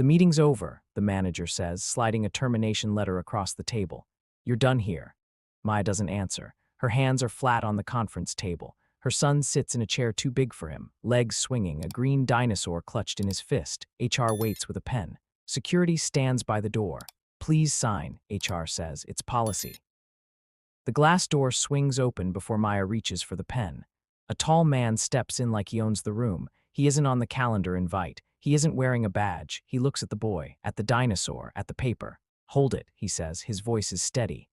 The meeting's over, the manager says, sliding a termination letter across the table. You're done here. Maya doesn't answer. Her hands are flat on the conference table. Her son sits in a chair too big for him, legs swinging, a green dinosaur clutched in his fist. HR waits with a pen. Security stands by the door. Please sign, HR says. It's policy. The glass door swings open before Maya reaches for the pen. A tall man steps in like he owns the room. He isn't on the calendar invite. He isn't wearing a badge. He looks at the boy, at the dinosaur, at the paper. Hold it, he says. His voice is steady.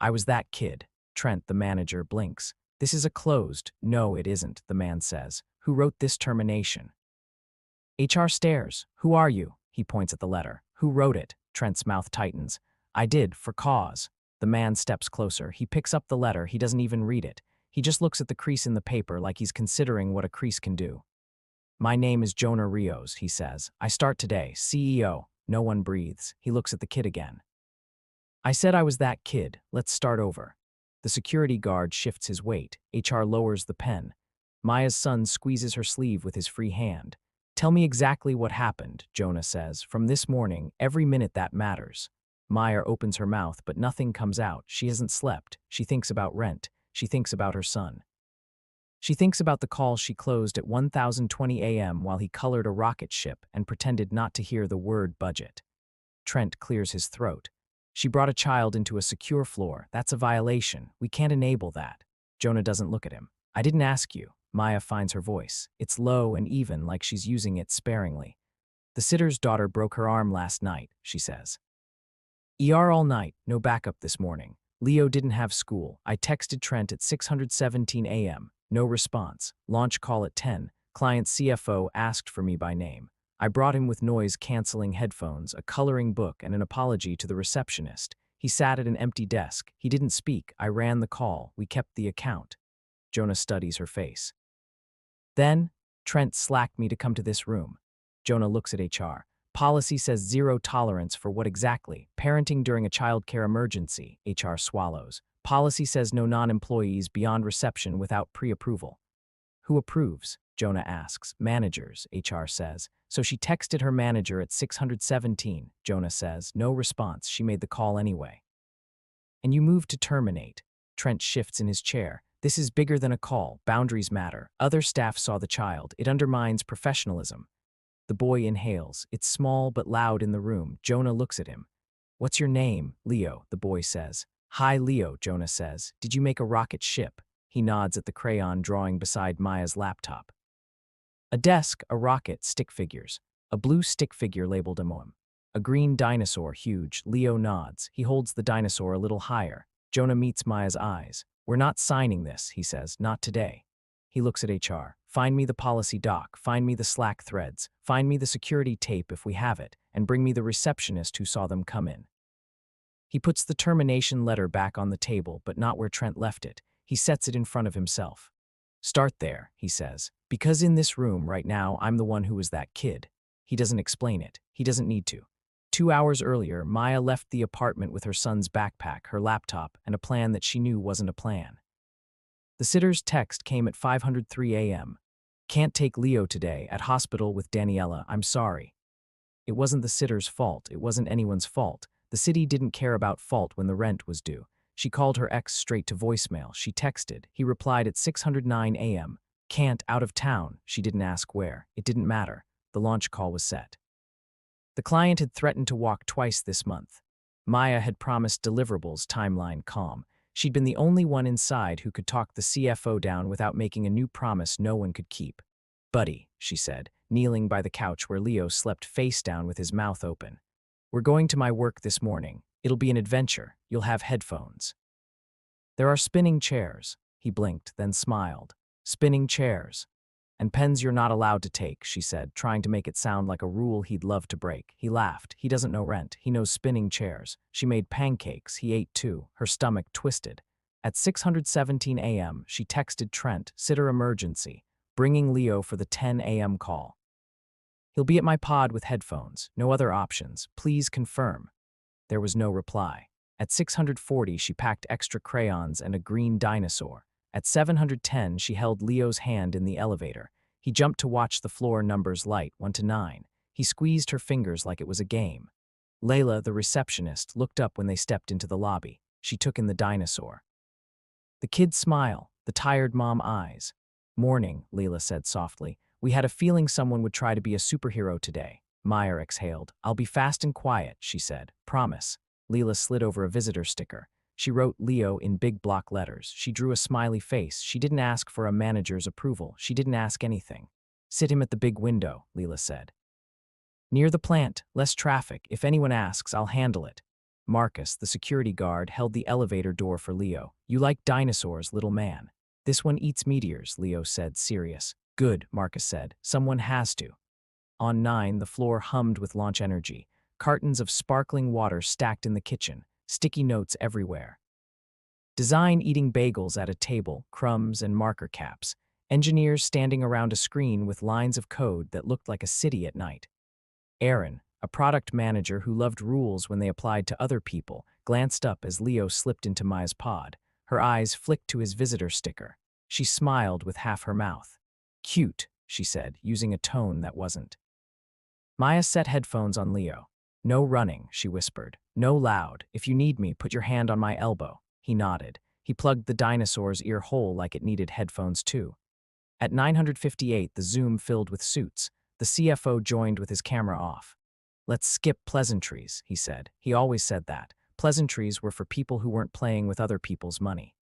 I was that kid. Trent, the manager, blinks. This is a closed. No, it isn't, the man says. Who wrote this termination? HR stares. Who are you? He points at the letter. Who wrote it? Trent's mouth tightens. I did, for cause. The man steps closer. He picks up the letter. He doesn't even read it. He just looks at the crease in the paper like he's considering what a crease can do. My name is Jonah Rios, he says. I start today, CEO. No one breathes. He looks at the kid again. I said I was that kid. Let's start over. The security guard shifts his weight. HR lowers the pen. Maya's son squeezes her sleeve with his free hand. Tell me exactly what happened, Jonah says. From this morning, every minute that matters. Maya opens her mouth, but nothing comes out. She hasn't slept. She thinks about rent. She thinks about her son. She thinks about the call she closed at 1020 a.m. while he colored a rocket ship and pretended not to hear the word budget. Trent clears his throat. She brought a child into a secure floor. That's a violation. We can't enable that. Jonah doesn't look at him. I didn't ask you. Maya finds her voice. It's low and even, like she's using it sparingly. The sitter's daughter broke her arm last night, she says. ER all night, no backup this morning. Leo didn't have school. I texted Trent at 6:17 a.m. No response. Launch call at 10. Client CFO asked for me by name. I brought him with noise-canceling headphones, a coloring book, and an apology to the receptionist. He sat at an empty desk. He didn't speak. I ran the call. We kept the account. Jonah studies her face. Then, Trent slacked me to come to this room. Jonah looks at HR. Policy says zero tolerance for what exactly? Parenting during a childcare emergency, HR swallows. Policy says no non-employees beyond reception without pre-approval. Who approves? Jonah asks. Managers, HR says. So she texted her manager at 6:17, Jonah says. No response. She made the call anyway. And you moved to terminate. Trent shifts in his chair. This is bigger than a call. Boundaries matter. Other staff saw the child. It undermines professionalism. The boy inhales. It's small but loud in the room. Jonah looks at him. What's your name? Leo, the boy says. Hi, Leo, Jonah says. Did you make a rocket ship? He nods at the crayon drawing beside Maya's laptop. A desk, a rocket, stick figures. A blue stick figure labeled Emoem. A green dinosaur, huge. Leo nods. He holds the dinosaur a little higher. Jonah meets Maya's eyes. We're not signing this, he says. Not today. He looks at HR. Find me the policy doc. Find me the Slack threads. Find me the security tape if we have it. And bring me the receptionist who saw them come in. He puts the termination letter back on the table, but not where Trent left it. He sets it in front of himself. Start there, he says. Because in this room right now, I'm the one who was that kid. He doesn't explain it. He doesn't need to. 2 hours earlier, Maya left the apartment with her son's backpack, her laptop, and a plan that she knew wasn't a plan. The sitter's text came at 5:03 a.m. Can't take Leo today. At hospital with Daniela. I'm sorry. It wasn't the sitter's fault. It wasn't anyone's fault. The city didn't care about fault when the rent was due. She called her ex straight to voicemail. She texted. He replied at 6:09 a.m. Can't, out of town. She didn't ask where. It didn't matter. The launch call was set. The client had threatened to walk twice this month. Maya had promised deliverables, timeline calm. She'd been the only one inside who could talk the CFO down without making a new promise no one could keep. Buddy, she said, kneeling by the couch where Leo slept face down with his mouth open. We're going to my work this morning. It'll be an adventure. You'll have headphones. There are spinning chairs. He blinked, then smiled. Spinning chairs. And pens you're not allowed to take, she said, trying to make it sound like a rule he'd love to break. He laughed. He doesn't know rent. He knows spinning chairs. She made pancakes. He ate too. Her stomach twisted. At 6:17 a.m., she texted Trent, sitter emergency, bringing Leo for the 10 a.m. call. He'll be at my pod with headphones. No other options. Please confirm. There was no reply. At 640, she packed extra crayons and a green dinosaur. At 710, she held Leo's hand in the elevator. He jumped to watch the floor numbers light, 1 to 9. He squeezed her fingers like it was a game. Layla, the receptionist, looked up when they stepped into the lobby. She took in the dinosaur. The kid's smile, the tired mom eyes. "Morning," Leela said softly. "We had a feeling someone would try to be a superhero today." Meyer exhaled. "I'll be fast and quiet," she said. "Promise." Leela slid over a visitor sticker. She wrote Leo in big block letters. She drew a smiley face. She didn't ask for a manager's approval. She didn't ask anything. "Sit him at the big window," Leela said. "Near the plant, less traffic. If anyone asks, I'll handle it." Marcus, the security guard, held the elevator door for Leo. "You like dinosaurs, little man." "This one eats meteors," Leo said, serious. "Good," Marcus said. "Someone has to." On 9, the floor hummed with launch energy. Cartons of sparkling water stacked in the kitchen, sticky notes everywhere. Design eating bagels at a table, crumbs and marker caps. Engineers standing around a screen with lines of code that looked like a city at night. Aaron, a product manager who loved rules when they applied to other people, glanced up as Leo slipped into Maya's pod. Her eyes flicked to his visitor sticker. She smiled with half her mouth. "Cute," she said, using a tone that wasn't. Maya set headphones on Leo. "No running," she whispered. "No loud. If you need me, put your hand on my elbow." He nodded. He plugged the dinosaur's ear hole like it needed headphones too. At 9:58, the Zoom filled with suits. The CFO joined with his camera off. "Let's skip pleasantries," he said. He always said that. Pleasantries were for people who weren't playing with other people's money.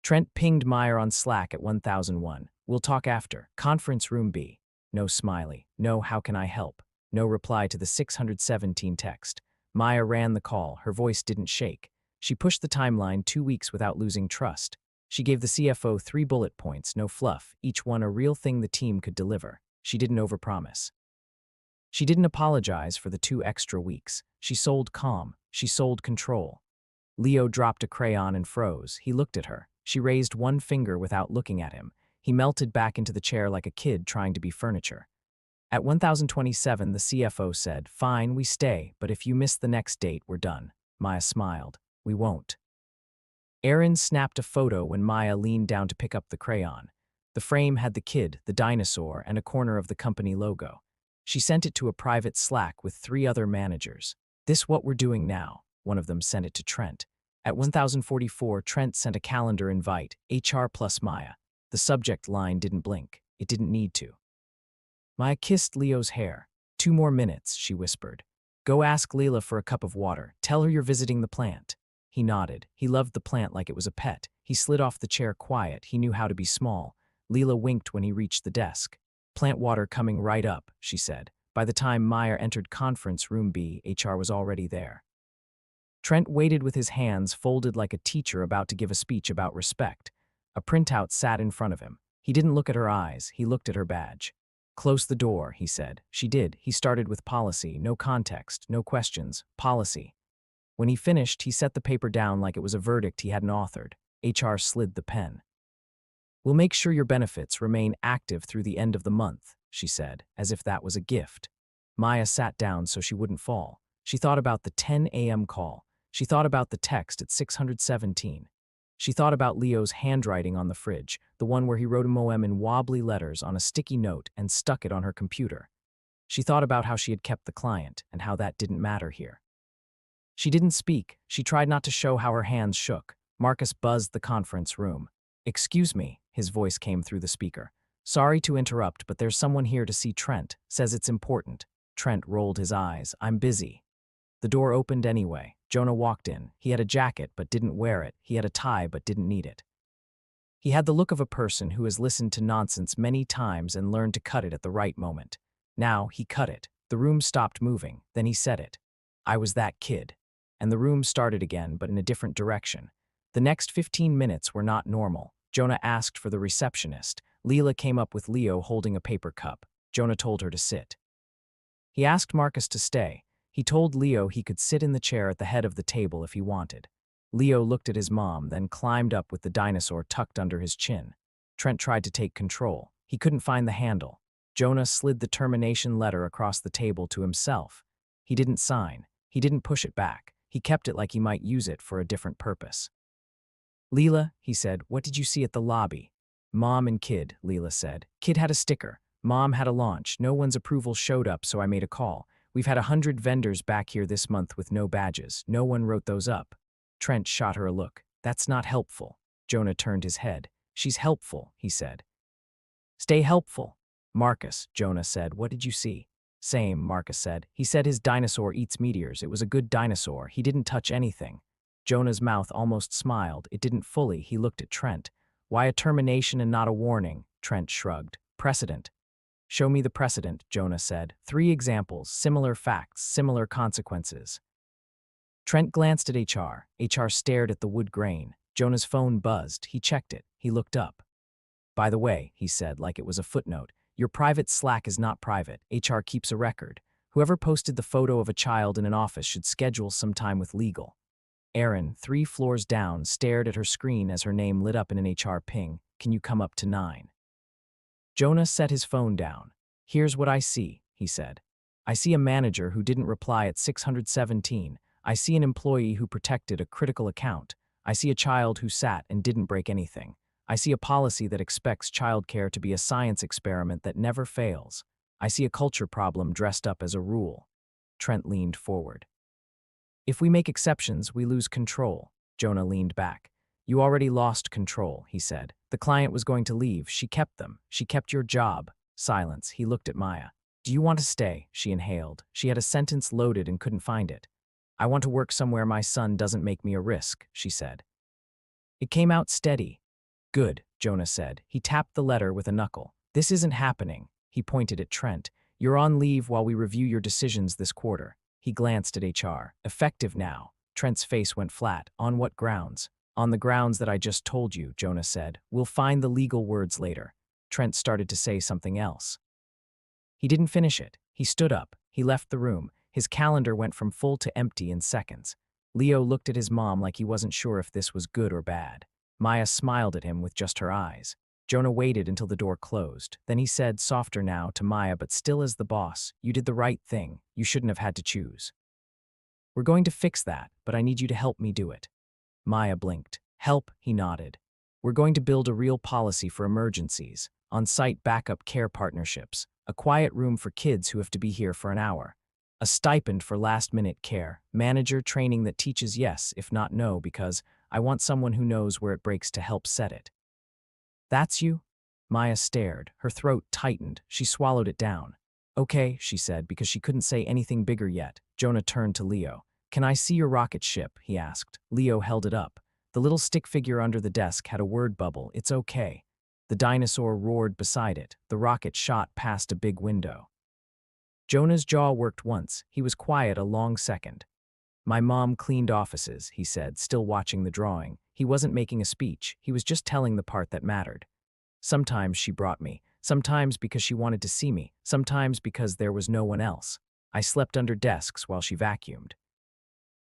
Trent pinged Meyer on Slack at 1001. "We'll talk after. Conference room B." No smiley. No "how can I help?" No reply to the 617 text. Meyer ran the call. Her voice didn't shake. She pushed the timeline 2 weeks without losing trust. She gave the CFO 3 bullet points, no fluff, each one a real thing the team could deliver. She didn't overpromise. She didn't apologize for the 2 extra weeks. She sold calm. She sold control. Leo dropped a crayon and froze. He looked at her. She raised one finger without looking at him. He melted back into the chair like a kid trying to be furniture. At 1027, the CFO said, "Fine, we stay, but if you miss the next date, we're done." Maya smiled. "We won't." Aaron snapped a photo when Maya leaned down to pick up the crayon. The frame had the kid, the dinosaur, and a corner of the company logo. She sent it to a private Slack with 3 other managers. "This what we're doing now." One of them sent it to Trent. At 1044, Trent sent a calendar invite, HR plus Maya. The subject line didn't blink. It didn't need to. Maya kissed Leo's hair. 2 more minutes, she whispered. "Go ask Leela for a cup of water. Tell her you're visiting the plant." He nodded. He loved the plant like it was a pet. He slid off the chair quiet. He knew how to be small. Leela winked when he reached the desk. "Plant water coming right up," she said. By the time Meyer entered conference room B, HR was already there. Trent waited with his hands folded like a teacher about to give a speech about respect. A printout sat in front of him. He didn't look at her eyes. He looked at her badge. "Close the door," he said. She did. He started with policy. No context, no questions. Policy. When he finished, he set the paper down like it was a verdict he hadn't authored. HR slid the pen. "We'll make sure your benefits remain active through the end of the month," she said, as if that was a gift. Maya sat down so she wouldn't fall. She thought about the 10 a.m. call. She thought about the text at 617. She thought about Leo's handwriting on the fridge, the one where he wrote a moem in wobbly letters on a sticky note and stuck it on her computer. She thought about how she had kept the client and how that didn't matter here. She didn't speak. She tried not to show how her hands shook. Marcus buzzed the conference room. "Excuse me," his voice came through the speaker. "Sorry to interrupt, but there's someone here to see Trent. Says it's important." Trent rolled his eyes. "I'm busy." The door opened anyway. Jonah walked in. He had a jacket but didn't wear it. He had a tie but didn't need it. He had the look of a person who has listened to nonsense many times and learned to cut it at the right moment. Now he cut it. The room stopped moving. Then he said it. "I was that kid." And the room started again, but in a different direction. The next 15 minutes were not normal. Jonah asked for the receptionist. Leela came up with Leo holding a paper cup. Jonah told her to sit. He asked Marcus to stay. He told Leo he could sit in the chair at the head of the table if he wanted. Leo looked at his mom, then climbed up with the dinosaur tucked under his chin. Trent tried to take control. He couldn't find the handle. Jonah slid the termination letter across the table to himself. He didn't sign. He didn't push it back. He kept it like he might use it for a different purpose. "Leela," he said, "what did you see at the lobby?" "Mom and kid," Leela said. "Kid had a sticker. Mom had a launch. No one's approval showed up, so I made a call. We've had 100 vendors back here this month with no badges. No one wrote those up. Trent shot her a look. That's not helpful. Jonah turned his head. She's helpful, he said. Stay helpful. Marcus, Jonah said. What did you see? Same, Marcus said. He said his dinosaur eats meteors. It was a good dinosaur. He didn't touch anything. Jonah's mouth almost smiled. It didn't fully. He looked at Trent. Why a termination and not a warning? Trent shrugged. Precedent. Show me the precedent, Jonah said. 3 examples, similar facts, similar consequences. Trent glanced at HR. HR stared at the wood grain. Jonah's phone buzzed. He checked it. He looked up. By the way, he said, like it was a footnote, your private Slack is not private. HR keeps a record. Whoever posted the photo of a child in an office should schedule some time with legal. Erin, 3 floors down, stared at her screen as her name lit up in an HR ping. Can you come up to 9? Jonah set his phone down. Here's what I see, he said. I see a manager who didn't reply at 617. I see an employee who protected a critical account. I see a child who sat and didn't break anything. I see a policy that expects childcare to be a science experiment that never fails. I see a culture problem dressed up as a rule. Trent leaned forward. If we make exceptions, we lose control. Jonah leaned back. You already lost control, he said. The client was going to leave. She kept them. She kept your job. Silence. He looked at Maya. Do you want to stay? She inhaled. She had a sentence loaded and couldn't find it. I want to work somewhere my son doesn't make me a risk, she said. It came out steady. Good, Jonah said. He tapped the letter with a knuckle. This isn't happening. He pointed at Trent. You're on leave while we review your decisions this quarter. He glanced at HR. Effective now. Trent's face went flat. On what grounds? On the grounds that I just told you, Jonah said. We'll find the legal words later. Trent started to say something else. He didn't finish it. He stood up. He left the room. His calendar went from full to empty in seconds. Leo looked at his mom like he wasn't sure if this was good or bad. Maya smiled at him with just her eyes. Jonah waited until the door closed. Then he said, softer now, to Maya but still as the boss, you did the right thing. You shouldn't have had to choose. We're going to fix that, but I need you to help me do it. Maya blinked. Help, he nodded. We're going to build a real policy for emergencies, on-site backup care partnerships, a quiet room for kids who have to be here for an hour, a stipend for last-minute care, manager training that teaches yes, if not no, because I want someone who knows where it breaks to help set it. That's you? Maya stared. Her throat tightened. She swallowed it down. Okay, she said, because she couldn't say anything bigger yet. Jonah turned to Leo. Can I see your rocket ship? He asked. Leo held it up. The little stick figure under the desk had a word bubble. It's okay. The dinosaur roared beside it. The rocket shot past a big window. Jonah's jaw worked once. He was quiet a long second. My mom cleaned offices, he said, still watching the drawing. He wasn't making a speech. He was just telling the part that mattered. Sometimes she brought me. Sometimes because she wanted to see me. Sometimes because there was no one else. I slept under desks while she vacuumed.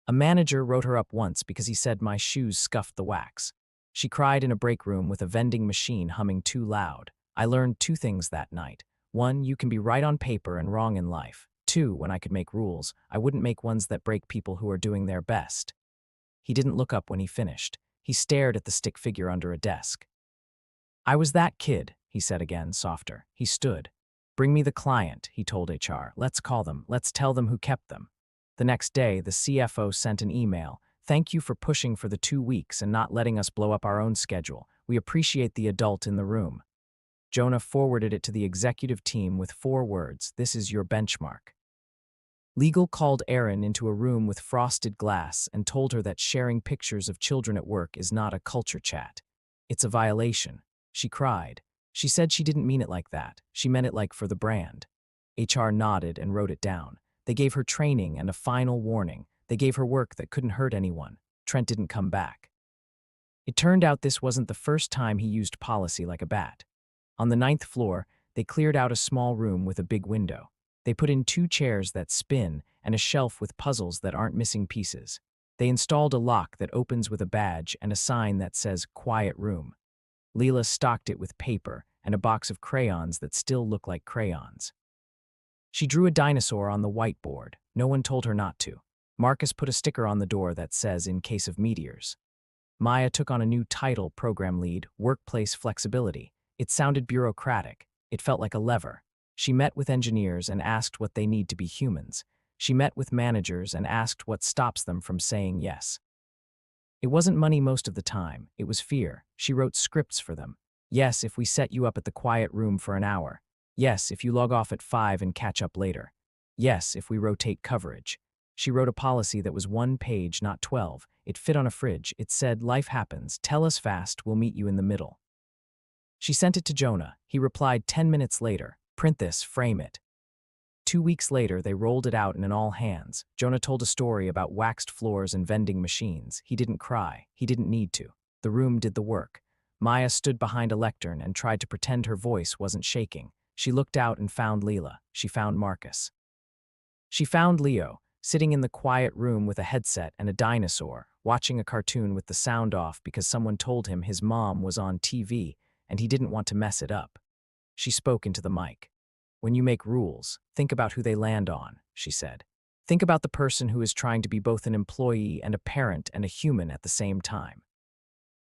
A manager wrote her up once because he said my shoes scuffed the wax. She cried in a break room with a vending machine humming too loud. I learned 2 things that night. 1, you can be right on paper and wrong in life. 2, when I could make rules, I wouldn't make ones that break people who are doing their best. He didn't look up when he finished. He stared at the stick figure under a desk. I was that kid, he said again, softer. He stood. Bring me the client, he told HR. Let's call them. Let's tell them who kept them. The next day, the CFO sent an email. Thank you for pushing for the 2 weeks and not letting us blow up our own schedule. We appreciate the adult in the room. Jonah forwarded it to the executive team with 4 words. This is your benchmark. Legal called Erin into a room with frosted glass and told her that sharing pictures of children at work is not a culture chat. It's a violation. She cried. She said she didn't mean it like that. She meant it like for the brand. HR nodded and wrote it down. They gave her training and a final warning. They gave her work that couldn't hurt anyone. Trent didn't come back. It turned out this wasn't the first time he used policy like a bat. On the 9th floor, they cleared out a small room with a big window. They put in 2 chairs that spin and a shelf with puzzles that aren't missing pieces. They installed a lock that opens with a badge and a sign that says Quiet Room. Leela stocked it with paper and a box of crayons that still look like crayons. She drew a dinosaur on the whiteboard. No one told her not to. Marcus put a sticker on the door that says in case of meteors. Maya took on a new title, program lead, workplace flexibility. It sounded bureaucratic. It felt like a lever. She met with engineers and asked what they need to be humans. She met with managers and asked what stops them from saying yes. It wasn't money most of the time, it was fear. She wrote scripts for them. Yes, if we set you up at the quiet room for an hour. Yes, if you log off at 5 and catch up later. Yes, if we rotate coverage. She wrote a policy that was 1 page, not 12. It fit on a fridge. It said, "Life happens. Tell us fast. We'll meet you in the middle." She sent it to Jonah. He replied 10 minutes later, "Print this, frame it." 2 weeks later, they rolled it out in an all-hands. Jonah told a story about waxed floors and vending machines. He didn't cry. He didn't need to. The room did the work. Maya stood behind a lectern and tried to pretend her voice wasn't shaking. She looked out and found Leela. She found Marcus. She found Leo, sitting in the quiet room with a headset and a dinosaur, watching a cartoon with the sound off because someone told him his mom was on TV and he didn't want to mess it up. She spoke into the mic. "When you make rules, think about who they land on," she said. "Think about the person who is trying to be both an employee and a parent and a human at the same time.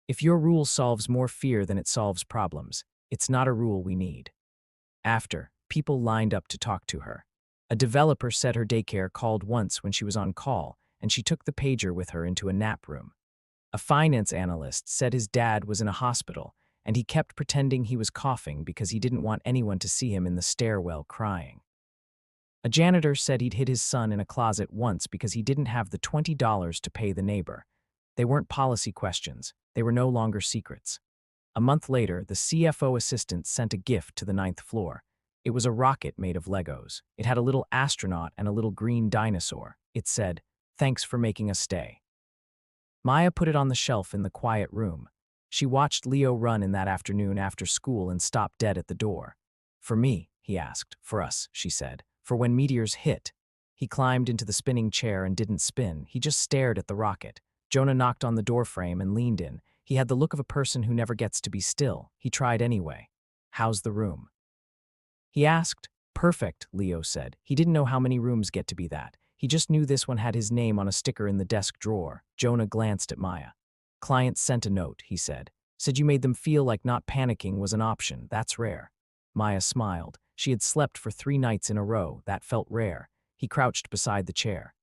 If your rule solves more fear than it solves problems, it's not a rule we need." After, people lined up to talk to her. A developer said her daycare called once when she was on call, and she took the pager with her into a nap room. A finance analyst said his dad was in a hospital, and he kept pretending he was coughing because he didn't want anyone to see him in the stairwell crying. A janitor said he'd hid his son in a closet once because he didn't have the $20 to pay the neighbor. They weren't policy questions. They were no longer secrets. A month later, the CFO assistant sent a gift to the 9th floor. It was a rocket made of Legos. It had a little astronaut and a little green dinosaur. It said, "Thanks for making us stay." Maya put it on the shelf in the quiet room. She watched Leo run in that afternoon after school and stopped dead at the door. "For me," he asked. "For us," she said. "For when meteors hit." He climbed into the spinning chair and didn't spin. He just stared at the rocket. Jonah knocked on the doorframe and leaned in. He had the look of a person who never gets to be still. He tried anyway. "How's the room?" He asked. "Perfect," Leo said. He didn't know how many rooms get to be that. He just knew this one had his name on a sticker in the desk drawer. Jonah glanced at Maya. "Client sent a note," he said. "Said you made them feel like not panicking was an option. That's rare." Maya smiled. She had slept for 3 nights in a row. That felt rare. He crouched beside the chair.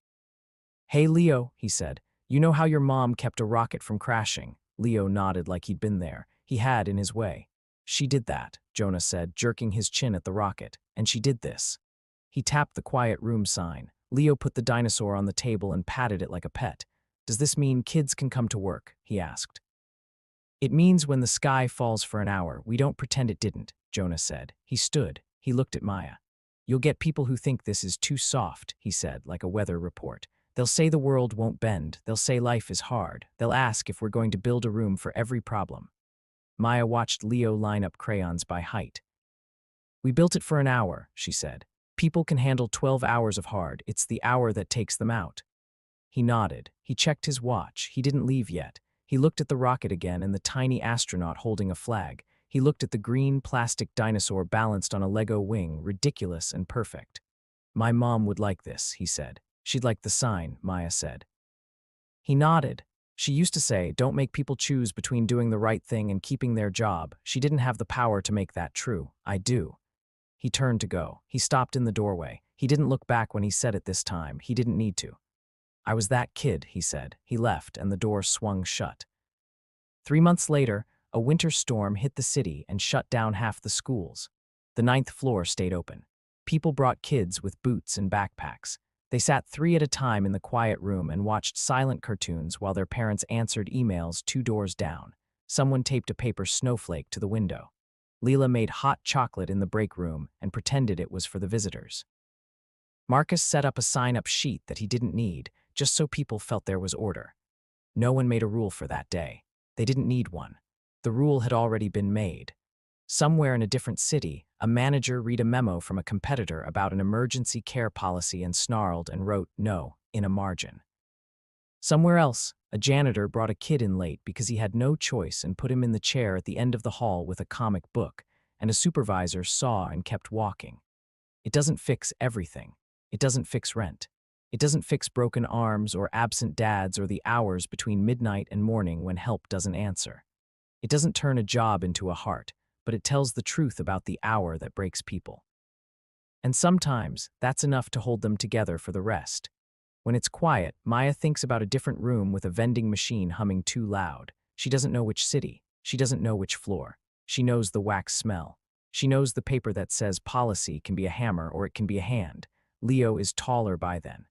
"Hey, Leo," he said. "You know how your mom kept a rocket from crashing?" Leo nodded like he'd been there. He had in his way. "She did that," Jonah said, jerking his chin at the rocket. "And she did this." He tapped the quiet room sign. Leo put the dinosaur on the table and patted it like a pet. "Does this mean kids can come to work?" he asked. "It means when the sky falls for an hour, we don't pretend it didn't," Jonah said. He stood. He looked at Maya. "You'll get people who think this is too soft," he said, like a weather report. "They'll say the world won't bend. They'll say life is hard. They'll ask if we're going to build a room for every problem." Maya watched Leo line up crayons by height. "We built it for an hour," she said. "People can handle 12 hours of hard. It's the hour that takes them out." He nodded. He checked his watch. He didn't leave yet. He looked at the rocket again and the tiny astronaut holding a flag. He looked at the green plastic dinosaur balanced on a Lego wing, ridiculous and perfect. "My mom would like this," he said. "She'd like the sign," Maya said. He nodded. "She used to say, don't make people choose between doing the right thing and keeping their job. She didn't have the power to make that true. I do." He turned to go. He stopped in the doorway. He didn't look back when he said it this time. He didn't need to. "I was that kid," he said. He left, and the door swung shut. 3 months later, a winter storm hit the city and shut down half the schools. The 9th floor stayed open. People brought kids with boots and backpacks. They sat 3 at a time in the quiet room and watched silent cartoons while their parents answered emails 2 doors down. Someone taped a paper snowflake to the window. Leela made hot chocolate in the break room and pretended it was for the visitors. Marcus set up a sign-up sheet that he didn't need, just so people felt there was order. No one made a rule for that day. They didn't need one. The rule had already been made. Somewhere in a different city, a manager read a memo from a competitor about an emergency care policy and snarled and wrote "no" in a margin. Somewhere else, a janitor brought a kid in late because he had no choice and put him in the chair at the end of the hall with a comic book, and a supervisor saw and kept walking. It doesn't fix everything. It doesn't fix rent. It doesn't fix broken arms or absent dads or the hours between midnight and morning when help doesn't answer. It doesn't turn a job into a heart, but it tells the truth about the hour that breaks people. And sometimes, that's enough to hold them together for the rest. When it's quiet, Maya thinks about a different room with a vending machine humming too loud. She doesn't know which city. She doesn't know which floor. She knows the wax smell. She knows the paper that says policy can be a hammer or it can be a hand. Leo is taller by then.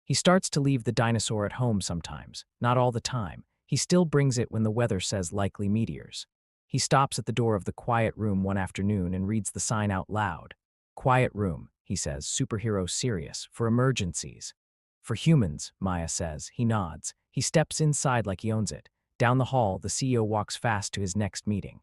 He starts to leave the dinosaur at home sometimes, not all the time. He still brings it when the weather says likely meteors. He stops at the door of the quiet room one afternoon and reads the sign out loud. Quiet room, he says, superhero serious, for emergencies. For humans, Maya says. He nods. He steps inside like he owns it. Down the hall, the CEO walks fast to his next meeting.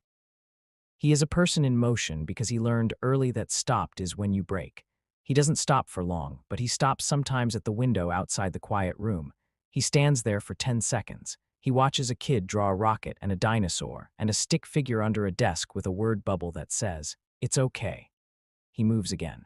He is a person in motion because he learned early that stopped is when you break. He doesn't stop for long, but he stops sometimes at the window outside the quiet room. He stands there for 10 seconds. He watches a kid draw a rocket and a dinosaur and a stick figure under a desk with a word bubble that says, "It's okay." He moves again.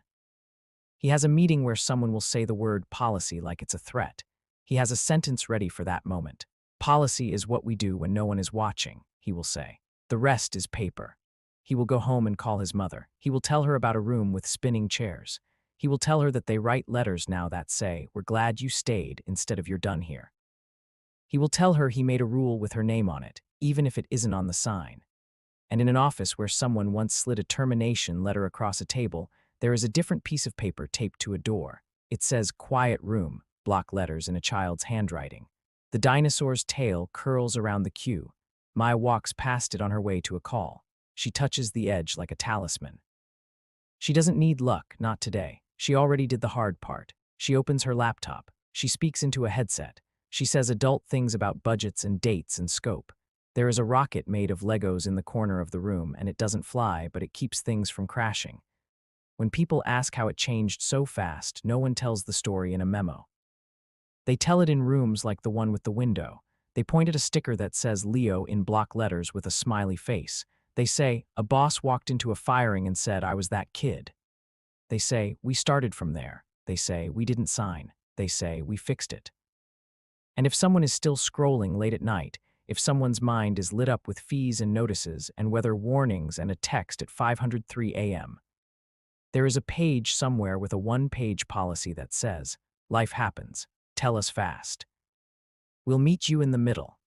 He has a meeting where someone will say the word policy like it's a threat. He has a sentence ready for that moment. Policy is what we do when no one is watching, he will say. The rest is paper. He will go home and call his mother. He will tell her about a room with spinning chairs. He will tell her that they write letters now that say, "We're glad you stayed," instead of "You're done here." He will tell her he made a rule with her name on it, even if it isn't on the sign. And in an office where someone once slid a termination letter across a table, there is a different piece of paper taped to a door. It says "Quiet Room," block letters in a child's handwriting. The dinosaur's tail curls around the queue. Maya walks past it on her way to a call. She touches the edge like a talisman. She doesn't need luck, not today. She already did the hard part. She opens her laptop. She speaks into a headset. She says adult things about budgets and dates and scope. There is a rocket made of Legos in the corner of the room, and it doesn't fly, but it keeps things from crashing. When people ask how it changed so fast, no one tells the story in a memo. They tell it in rooms like the one with the window. They point at a sticker that says Leo in block letters with a smiley face. They say, "A boss walked into a firing and said, 'I was that kid.' They say, 'We started from there.' They say, 'We didn't sign.' They say, 'We fixed it.' And if someone is still scrolling late at night, if someone's mind is lit up with fees and notices and weather warnings and a text at 503 a.m., there is a page somewhere with a one-page policy that says, 'Life happens. Tell us fast. We'll meet you in the middle.'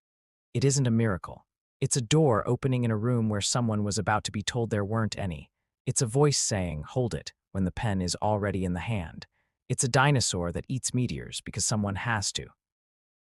It isn't a miracle. It's a door opening in a room where someone was about to be told there weren't any. It's a voice saying, 'Hold it,' when the pen is already in the hand. It's a dinosaur that eats meteors because someone has to.